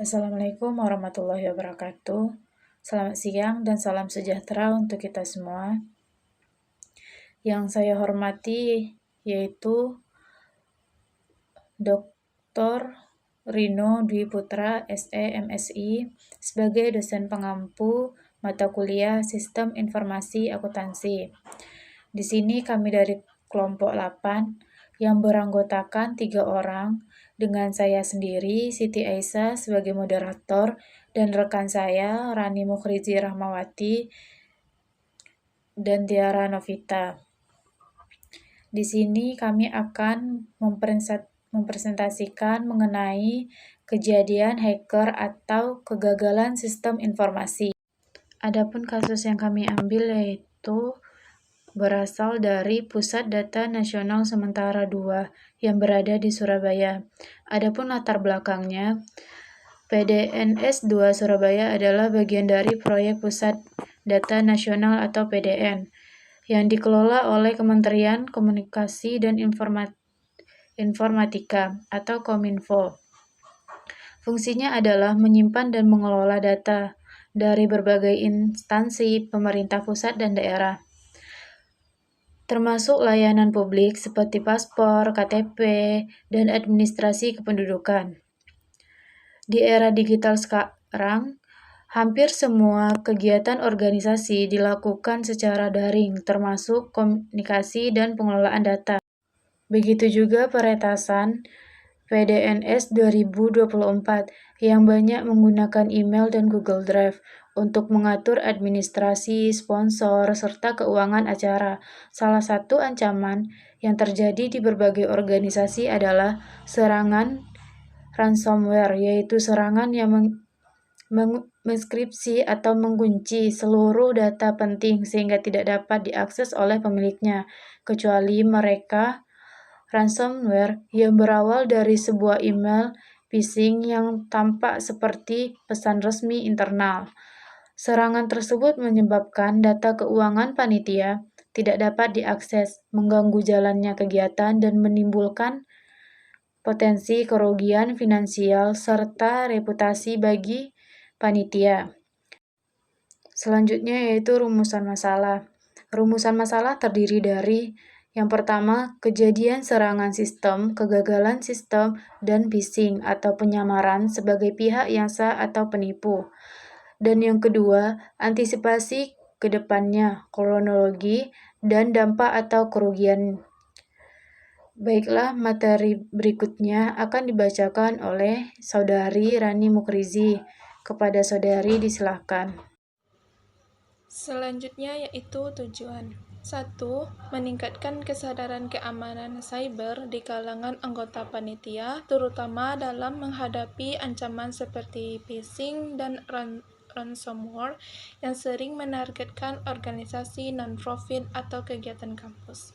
Assalamualaikum warahmatullahi wabarakatuh. Selamat siang dan salam sejahtera untuk kita semua. Yang saya hormati yaitu Dr. Rino Dwi Putra, SE MSI, sebagai dosen pengampu mata kuliah Sistem Informasi Akuntansi. Di sini kami dari kelompok 8 yang beranggotakan 3 orang, dengan saya sendiri, Siti Aisyah sebagai moderator, dan rekan saya, Rani Mukhrizi Rahmawati, dan Tiara Novita. Di sini kami akan mempresentasikan mengenai kejadian hacker atau kegagalan sistem informasi. Adapun kasus yang kami ambil yaitu berasal dari Pusat Data Nasional Sementara 2 yang berada di Surabaya. Adapun latar belakangnya, PDNS 2 Surabaya adalah bagian dari proyek Pusat Data Nasional atau PDN yang dikelola oleh Kementerian Komunikasi dan Informatika atau Kominfo. Fungsinya adalah menyimpan dan mengelola data dari berbagai instansi pemerintah pusat dan daerah, termasuk layanan publik seperti paspor, KTP, dan administrasi kependudukan. Di era digital sekarang, hampir semua kegiatan organisasi dilakukan secara daring, termasuk komunikasi dan pengelolaan data. Begitu juga peretasan PDNS 2024 yang banyak menggunakan email dan Google Drive untuk mengatur administrasi, sponsor, serta keuangan acara. Salah satu ancaman yang terjadi di berbagai organisasi adalah serangan ransomware, yaitu serangan yang mengeskripsi atau mengunci seluruh data penting sehingga tidak dapat diakses oleh pemiliknya, kecuali mereka. Ransomware yang berawal dari sebuah email phishing yang tampak seperti pesan resmi internal. Serangan tersebut menyebabkan data keuangan panitia tidak dapat diakses, mengganggu jalannya kegiatan, dan menimbulkan potensi kerugian finansial serta reputasi bagi panitia. Selanjutnya yaitu rumusan masalah. Rumusan masalah terdiri dari yang pertama, kejadian serangan sistem, kegagalan sistem, dan phishing atau penyamaran sebagai pihak yang sah atau penipu. Dan yang kedua, antisipasi ke depannya, kronologi, dan dampak atau kerugian. Baiklah, materi berikutnya akan dibacakan oleh Saudari Rani Mukhrizi. Kepada saudari disilahkan. Selanjutnya yaitu tujuan. 1. Meningkatkan kesadaran keamanan cyber di kalangan anggota panitia, terutama dalam menghadapi ancaman seperti phishing dan ransomware yang sering menargetkan organisasi non-profit atau kegiatan kampus.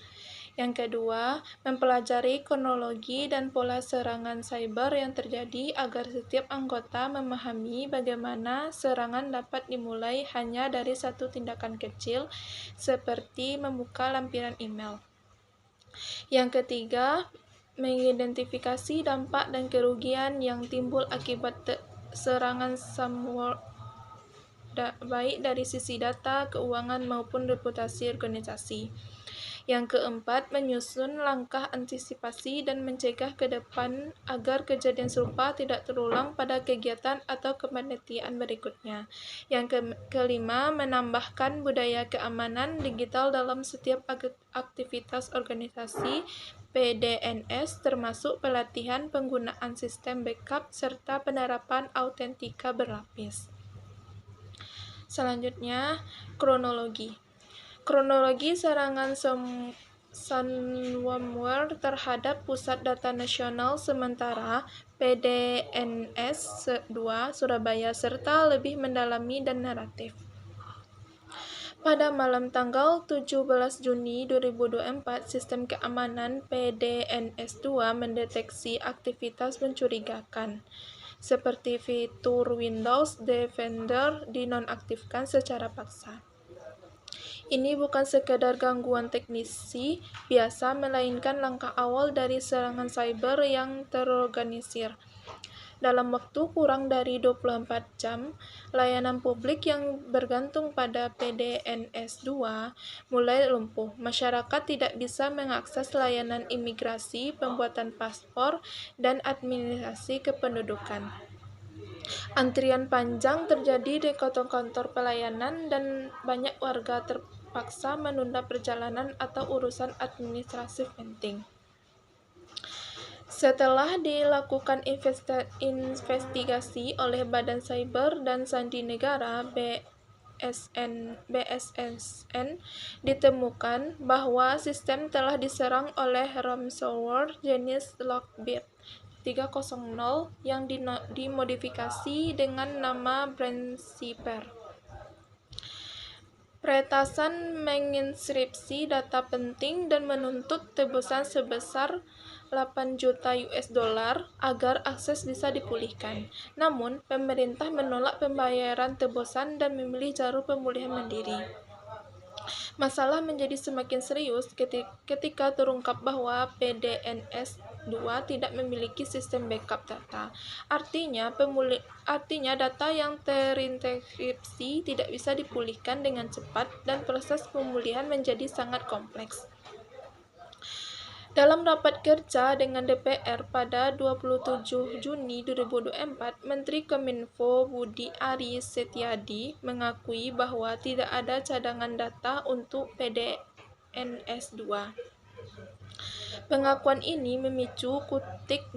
Yang kedua, mempelajari kronologi dan pola serangan cyber yang terjadi agar setiap anggota memahami bagaimana serangan dapat dimulai hanya dari satu tindakan kecil, seperti membuka lampiran email. Yang ketiga, mengidentifikasi dampak dan kerugian yang timbul akibat serangan ransomware, baik dari sisi data, keuangan, maupun reputasi organisasi. Yang keempat, menyusun langkah antisipasi dan mencegah ke depan agar kejadian serupa tidak terulang pada kegiatan atau kepanitiaan berikutnya. Yang kelima, menambahkan budaya keamanan digital dalam setiap aktivitas organisasi PDNS, termasuk pelatihan penggunaan sistem backup serta penerapan autentika berlapis. Selanjutnya, kronologi. Kronologi serangan ransomware terhadap Pusat Data Nasional Sementara PDNS 2 Surabaya serta lebih mendalami dan naratif. Pada malam tanggal 17 Juni 2024, sistem keamanan PDNS 2 mendeteksi aktivitas mencurigakan, seperti fitur Windows Defender dinonaktifkan secara paksa. Ini bukan sekadar gangguan teknisi biasa, melainkan langkah awal dari serangan cyber yang terorganisir. Dalam waktu kurang dari 24 jam, layanan publik yang bergantung pada PDNS2 mulai lumpuh. Masyarakat tidak bisa mengakses layanan imigrasi, pembuatan paspor, dan administrasi kependudukan. Antrian panjang terjadi di kantor-kantor pelayanan dan banyak warga terpaksa menunda perjalanan atau urusan administratif penting. Setelah dilakukan investigasi oleh Badan Cyber dan Sandi Negara BSSN, ditemukan bahwa sistem telah diserang oleh ransomware jenis Lockbit 3.0 yang dimodifikasi dengan nama Brainseeper. Peretasan menginskripsi data penting dan menuntut tebusan sebesar 8 juta US dollar agar akses bisa dipulihkan. Namun, pemerintah menolak pembayaran tebusan dan memilih jalur pemulihan mandiri. Masalah menjadi semakin serius ketika terungkap bahwa PDNS2 tidak memiliki sistem backup data. Artinya data yang terintegrasi tidak bisa dipulihkan dengan cepat dan proses pemulihan menjadi sangat kompleks. Dalam rapat kerja dengan DPR pada 27 Juni 2024, Menteri Kominfo Budi Aris Setiadi mengakui bahwa tidak ada cadangan data untuk PDNS2. Pengakuan ini memicu kritik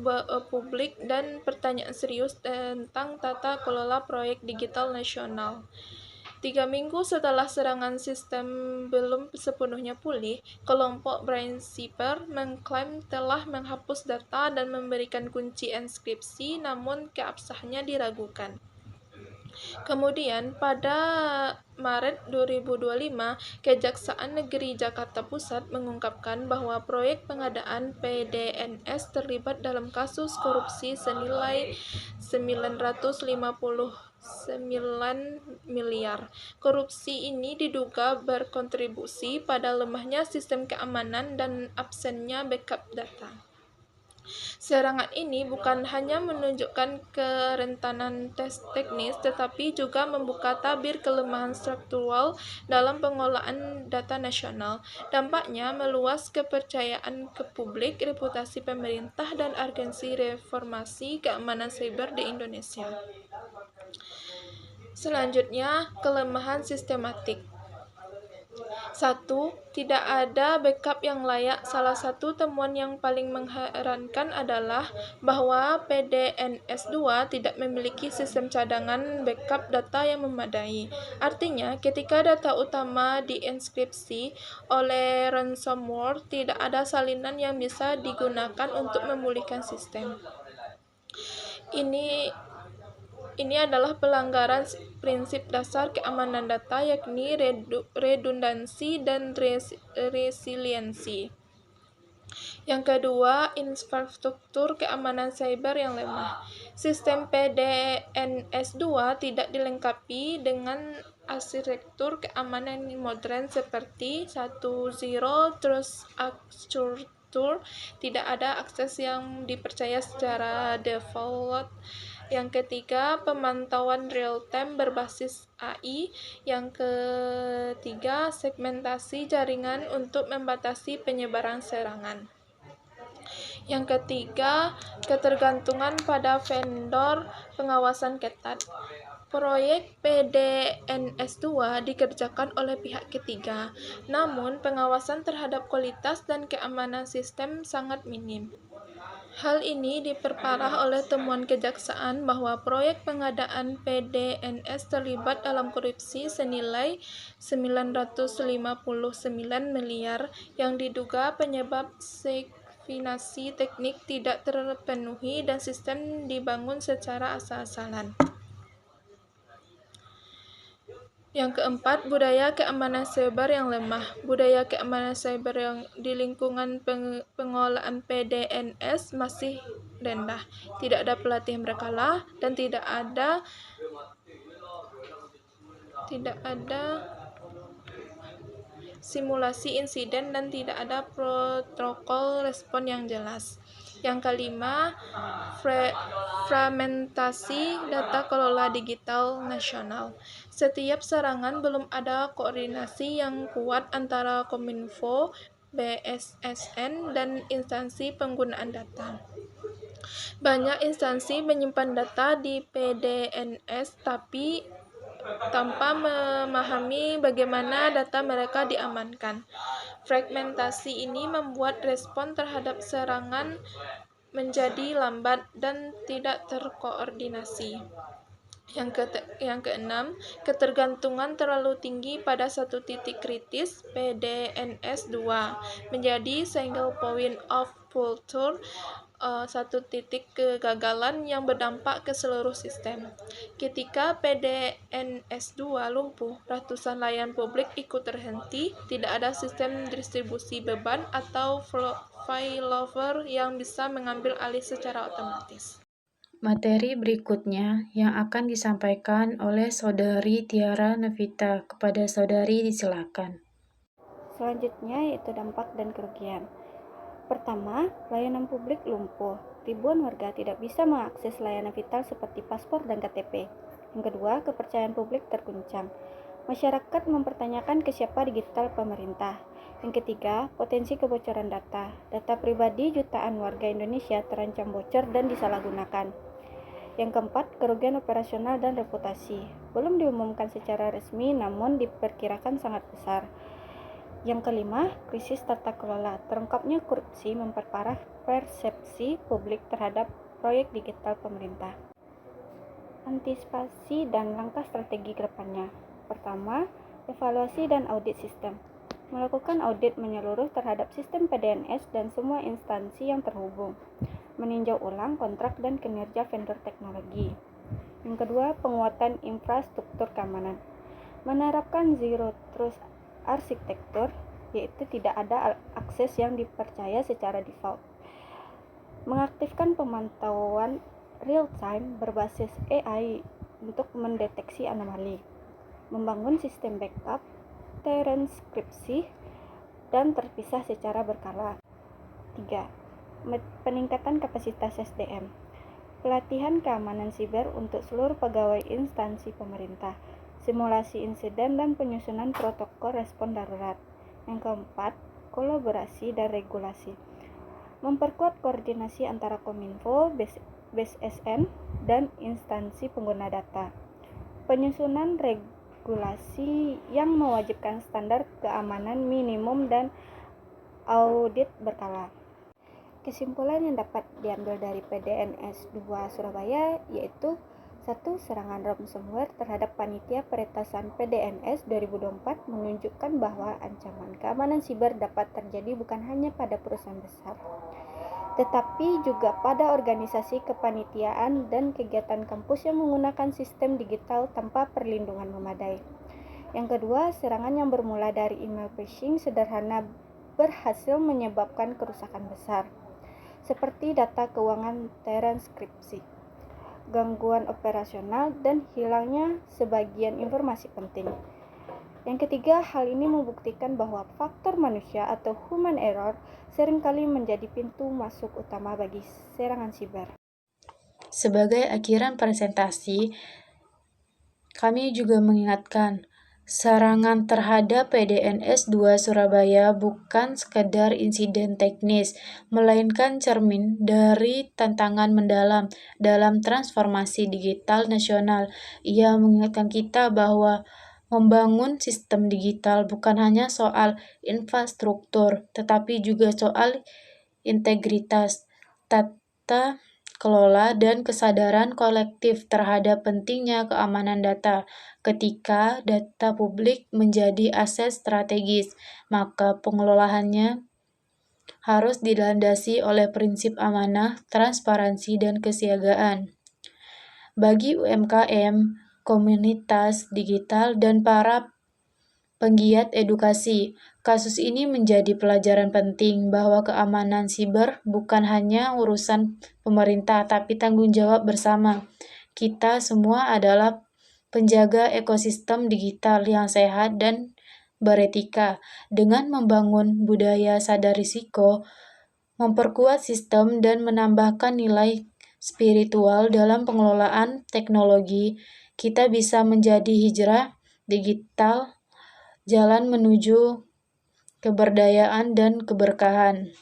publik dan pertanyaan serius tentang tata kelola proyek digital nasional. 3 minggu setelah serangan sistem belum sepenuhnya pulih, kelompok Brainseeper mengklaim telah menghapus data dan memberikan kunci enskripsi, namun keabsahannya diragukan. Kemudian, pada Maret 2025, Kejaksaan Negeri Jakarta Pusat mengungkapkan bahwa proyek pengadaan PDNS terlibat dalam kasus korupsi senilai 959 miliar. Korupsi ini diduga berkontribusi pada lemahnya sistem keamanan dan absennya backup data. Serangan ini bukan hanya menunjukkan kerentanan teknis, tetapi juga membuka tabir kelemahan struktural dalam pengolahan data nasional. Dampaknya meluas kepercayaan ke publik, reputasi pemerintah, dan urgensi reformasi keamanan siber di Indonesia. Selanjutnya, kelemahan sistematik. 1. Tidak ada backup yang layak. Salah satu temuan yang paling mengherankan adalah bahwa PDNS2 tidak memiliki sistem cadangan backup data yang memadai. Artinya, ketika data utama dienskripsi oleh ransomware, tidak ada salinan yang bisa digunakan untuk memulihkan sistem. Ini adalah pelanggaran prinsip dasar keamanan data, yakni redundansi dan resiliensi. Yang kedua, infrastruktur keamanan cyber yang lemah. Sistem PDNS2 tidak dilengkapi dengan arsitektur keamanan modern seperti 1 Zero Trust Architecture. Tidak ada akses yang dipercaya secara default. Yang ketiga, pemantauan real-time berbasis AI. Yang ketiga, segmentasi jaringan untuk membatasi penyebaran serangan. Yang ketiga, ketergantungan pada vendor pengawasan ketat. Proyek PDNS2 dikerjakan oleh pihak ketiga, namun pengawasan terhadap kualitas dan keamanan sistem sangat minim. Hal ini diperparah oleh temuan kejaksaan bahwa proyek pengadaan PDNS terlibat dalam korupsi senilai 959 miliar yang diduga penyebab sekvenasi teknik tidak terpenuhi dan sistem dibangun secara asal-asalan. Yang keempat, budaya keamanan cyber yang lemah. Budaya keamanan cyber yang di lingkungan pengolahan PDNS masih rendah. Tidak ada pelatihan berkala dan tidak ada simulasi insiden dan tidak ada protokol respon yang jelas. Yang kelima, fragmentasi data kelola digital nasional. Setiap serangan belum ada koordinasi yang kuat antara Kominfo, BSSN, dan instansi penggunaan data. Banyak instansi menyimpan data di PDNS tapi tanpa memahami bagaimana data mereka diamankan. Fragmentasi ini membuat respon terhadap serangan menjadi lambat dan tidak terkoordinasi. Yang keenam, ketergantungan terlalu tinggi pada satu titik kritis PDNS 2 menjadi single point of failure, satu titik kegagalan yang berdampak ke seluruh sistem. Ketika PDNS 2 lumpuh, ratusan layanan publik ikut terhenti, tidak ada sistem distribusi beban atau failover yang bisa mengambil alih secara otomatis. Materi berikutnya yang akan disampaikan oleh Saudari Tiara Nevita. Kepada Saudari disilakan. Selanjutnya yaitu dampak dan kerugian. Pertama, layanan publik lumpuh. Ribuan warga tidak bisa mengakses layanan vital seperti paspor dan KTP. Yang kedua, kepercayaan publik terguncang. Masyarakat mempertanyakan ke siapa digital pemerintah. Yang ketiga, potensi kebocoran data. Data pribadi jutaan warga Indonesia terancam bocor dan disalahgunakan. Yang keempat, kerugian operasional dan reputasi. Belum diumumkan secara resmi namun diperkirakan sangat besar. Yang kelima, krisis tata kelola. Terungkapnya korupsi memperparah persepsi publik terhadap proyek digital pemerintah. Antisipasi dan langkah strategi ke depannya. Pertama, evaluasi dan audit sistem. Melakukan audit menyeluruh terhadap sistem PDNS dan semua instansi yang terhubung. Meninjau ulang kontrak dan kinerja vendor teknologi. Yang kedua, penguatan infrastruktur keamanan. Menerapkan Zero Trust arsitektur, yaitu tidak ada akses yang dipercaya secara default. Mengaktifkan pemantauan real-time berbasis AI untuk mendeteksi anomali. Membangun sistem backup, transkripsi, dan terpisah secara berkala. 3. Peningkatan kapasitas SDM. Pelatihan keamanan siber untuk seluruh pegawai instansi pemerintah. Simulasi insiden dan penyusunan protokol respon darurat. Yang keempat, kolaborasi dan regulasi. Memperkuat koordinasi antara Kominfo, BSSN, dan instansi pengguna data. Penyusunan regulasi yang mewajibkan standar keamanan minimum dan audit berkala. Kesimpulan yang dapat diambil dari PDNS 2 Surabaya yaitu 1. Serangan ransomware terhadap panitia peretasan PDNS 2024 menunjukkan bahwa ancaman keamanan siber dapat terjadi bukan hanya pada perusahaan besar, tetapi juga pada organisasi kepanitiaan dan kegiatan kampus yang menggunakan sistem digital tanpa perlindungan memadai. Yang kedua, serangan yang bermula dari email phishing sederhana berhasil menyebabkan kerusakan besar, seperti data keuangan transkripsi, gangguan operasional, dan hilangnya sebagian informasi penting. Yang ketiga, hal ini membuktikan bahwa faktor manusia atau human error seringkali menjadi pintu masuk utama bagi serangan siber. Sebagai akhiran presentasi, kami juga mengingatkan serangan terhadap PDNS 2 Surabaya bukan sekedar insiden teknis, melainkan cermin dari tantangan mendalam dalam transformasi digital nasional. Ia mengingatkan kita bahwa membangun sistem digital bukan hanya soal infrastruktur, tetapi juga soal integritas, tata kelola, dan kesadaran kolektif terhadap pentingnya keamanan data. Ketika data publik menjadi aset strategis, maka pengelolaannya harus dilandasi oleh prinsip amanah, transparansi, dan kesiagaan. Bagi UMKM, komunitas digital, dan para penggiat edukasi, kasus ini menjadi pelajaran penting bahwa keamanan siber bukan hanya urusan pemerintah, tapi tanggung jawab bersama. Kita semua adalah penjaga ekosistem digital yang sehat dan beretika. Dengan membangun budaya sadar risiko, memperkuat sistem, dan menambahkan nilai spiritual dalam pengelolaan teknologi, kita bisa menjadi hijrah digital, jalan menuju keberdayaan dan keberkahan.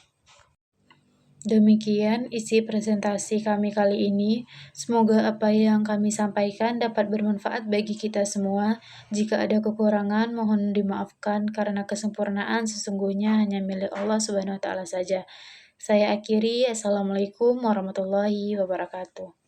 Demikian isi presentasi kami kali ini. Semoga apa yang kami sampaikan dapat bermanfaat bagi kita semua. Jika ada kekurangan, mohon dimaafkan karena kesempurnaan sesungguhnya hanya milik Allah Subhanahu wa Ta'ala saja. Saya akhiri. Assalamualaikum warahmatullahi wabarakatuh.